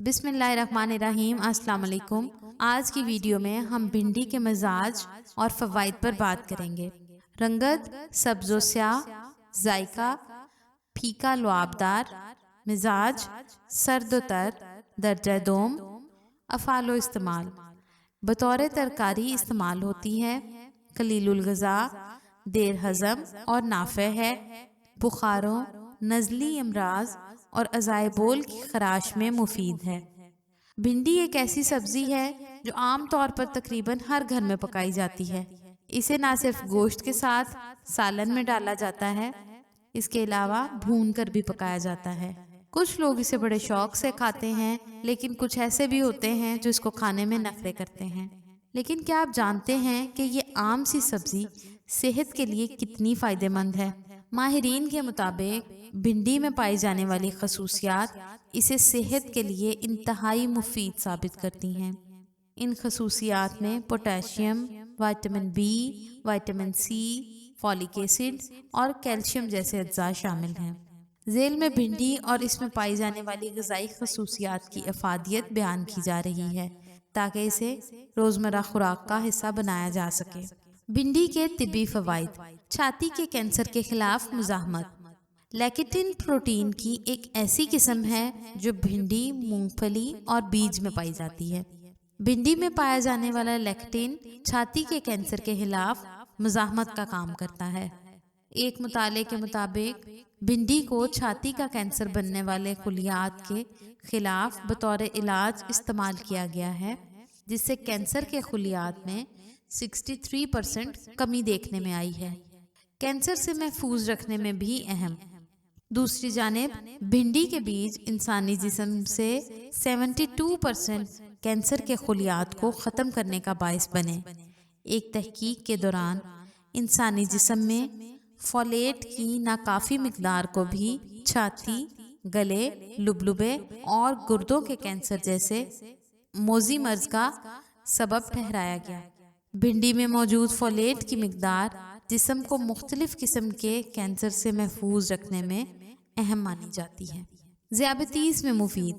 बिस्मिल्लाहिर्रहमानिर्रहीम। अस्सलाम वालेकुम। आज की वीडियो में हम भिंडी के मिजाज और फ़वाइद पर बात करेंगे। रंगत सब्ज़ो स्याह, जायका फीका लुआबदार, मिजाज सर्द तर, दर्जा दोम, अफ़ालो इस्तेमाल बतौर तरकारी इस्तेमाल होती है, कलीलुल ग़ज़ा, देर हज़म और नाफ़े है, बुखारों, नज़ली अमराज और अज़ाइबोल की खराश में मुफीद है। भिंडी एक ऐसी सब्ज़ी है जो आम तौर पर तकरीबन हर घर में पकाई जाती है। इसे ना सिर्फ गोश्त के साथ सालन में डाला जाता है, इसके अलावा भून कर भी पकाया जाता है। कुछ लोग इसे बड़े शौक से खाते हैं, लेकिन कुछ ऐसे भी होते हैं जो इसको खाने में नखरे करते हैं। लेकिन क्या आप जानते हैं कि ये आम सी सब्ज़ी सेहत के लिए कितनी फ़ायदेमंद है? माहिरीन के मुताबिक भिंडी में पाई जाने वाली खसूसियात इसे सेहत के लिए इंतहाई मुफीद साबित करती हैं। इन खसूसियात में potassium, vitamin B, vitamin C, folic acid और कैल्शियम जैसे अज्जा शामिल हैं। झेल में भिंडी और इसमें पाई जाने वाली ग़िज़ाई खसूसियात की अफादियत बयान की जा रही है ताकि इसे रोज़मर्रा खुराक का हिस्सा बनाया जा सके। भिंडी के तिब्बी फ़वाइद: छाती के कैंसर के खिलाफ मुज़ाहमत। लेकिटिन प्रोटीन की एक ऐसी किस्म है जो भिंडी, मूंगफली और बीज में पाई जाती है। भिंडी में पाया जाने वाला लेक्टिन छाती के कैंसर के खिलाफ मुज़ाहमत का काम करता है। एक मुताले के मुताबिक भिंडी को छाती का कैंसर बनने वाले खुलियात के खिलाफ बतौर इलाज इस्तेमाल किया गया है, जिससे कैंसर के खुलियात में 63% कमी देखने में आई है। कैंसर से महफूज रखने में भी अहम। दूसरी जानिब भिंडी के बीज इंसानी जिस्म से 72% कैंसर के खुलियात को ख़त्म करने का बायस बने। एक तहकीक के दौरान इंसानी जिस्म में फोलेट की नाकाफ़ी मिकदार को भी छाती, गले, लुबलुबे और गुर्दों के कैंसर जैसे मोज़ी मर्ज का सबब ठहराया गया। भिंडी में मौजूद फोलेट की मिकदार जिस्म को मुख्तलिफ किस्म के कैंसर से महफूज रखने में अहम मानी जाती है। ज़ियाबतीस में मुफीद: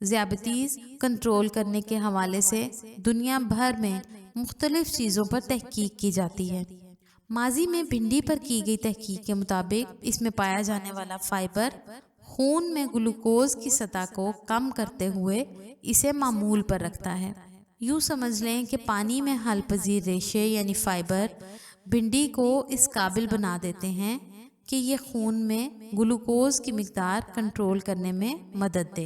ज़ियाबतीस कंट्रोल करने के हवाले से दुनिया भर में मुख्तलिफ चीज़ों पर तहकीक की जाती है। माजी में भिंडी पर की गई तहकीक के मुताबिक इसमें पाया जाने वाला फाइबर खून में ग्लूकोज की सतह को कम करते हुए इसे मामूल पर रखता है। यूँ समझ लें कि पानी में हल पजीर रेशे यानी फाइबर भिंडी को इस काबिल बना देते हैं कि ये खून में ग्लूकोज की मिकदार कंट्रोल करने में मदद दे।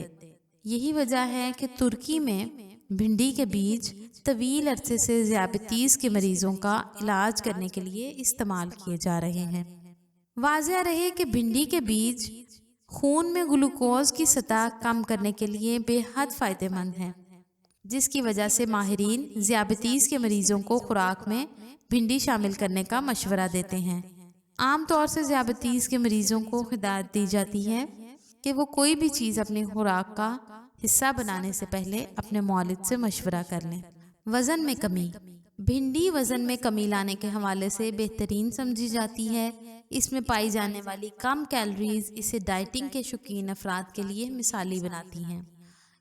यही वजह है कि तुर्की में भिंडी के बीज तवील अरसे से ज़ियाबतीस के मरीजों का इलाज करने के लिए इस्तेमाल किए जा रहे हैं। वाज़ेह रहे कि भिंडी के बीज खून में ग्लूकोज की सतह कम करने के लिए बेहद फ़ायदेमंद हैं, जिसकी वजह से माहिरीन ज़ियाबतीस के मरीजों को खुराक में भिंडी शामिल करने का मशवरा देते हैं। आम तौर से ज़ियाबतीस के मरीजों को हिदायत दी जाती है कि वो कोई भी चीज़ अपनी खुराक का हिस्सा बनाने से पहले अपने मौलिद से मशवरा कर लें। वज़न में कमी: भिंडी वज़न में कमी लाने के हवाले से बेहतरीन समझी जाती है। इसमें पाई जाने वाली कम कैलोरीज इसे डाइटिंग के शौकीन अफराद के लिए मिसाली बनाती हैं।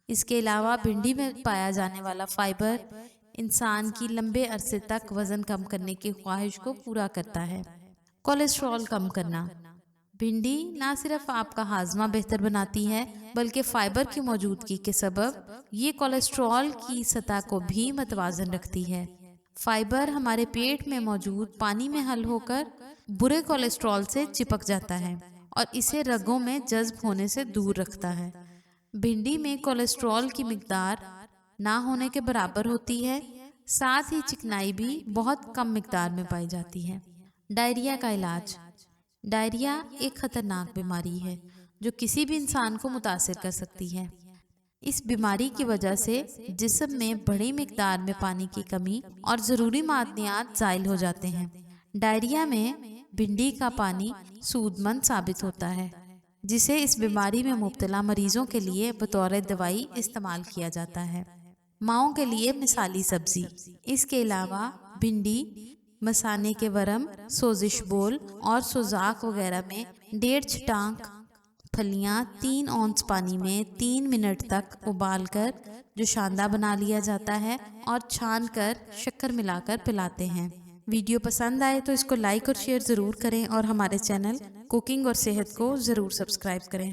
इसके अलावा भिंडी में पाया जाने वाला फाइबर इंसान की लंबे अरसे तक वज़न कम करने की ख्वाहिश को पूरा करता है। कोलेस्ट्रॉल कम करना: भिंडी ना सिर्फ आपका हाजमा बेहतर बनाती है, बल्कि फाइबर की मौजूदगी के सबब ये कोलेस्ट्रॉल की सतह को भी मतवाजन रखती है। फाइबर हमारे पेट में मौजूद पानी में हल होकर बुरे कोलेस्ट्रॉल से चिपक जाता है और इसे रगों में जज्ब होने से दूर रखता है। भिंडी में कोलेस्ट्रॉल की मिकदार ना होने के बराबर होती है, साथ ही चिकनाई भी बहुत कम मिकदार में पाई जाती है। डायरिया का इलाज: डायरिया एक ख़तरनाक बीमारी है जो किसी भी इंसान को मुतासिर कर सकती है। इस बीमारी की वजह से जिस्म में बड़ी मिकदार में पानी की कमी और ज़रूरी मादनियात ज़ाइल हो जाते हैं। डायरिया में भिंडी का पानी सूदमंद साबित होता है, जिसे इस बीमारी में मुब्तला मरीजों के लिए बतौर दवाई इस्तेमाल किया जाता है। माओं के लिए मिसाली सब्ज़ी: इसके अलावा भिंडी मसाने के वरम, सोजिश बोल और सोजाक वगैरह में 1.5 छटांक پھلیاں 3 اونس پانی میں 3 منٹ تک ابال کر جو شاندہ بنا لیا جاتا ہے اور چھان کر شکر ملا کر پلاتے ہیں۔ ویڈیو پسند آئے تو اس کو لائک اور شیئر ضرور کریں اور ہمارے چینل کوکنگ اور صحت کو ضرور سبسکرائب کریں۔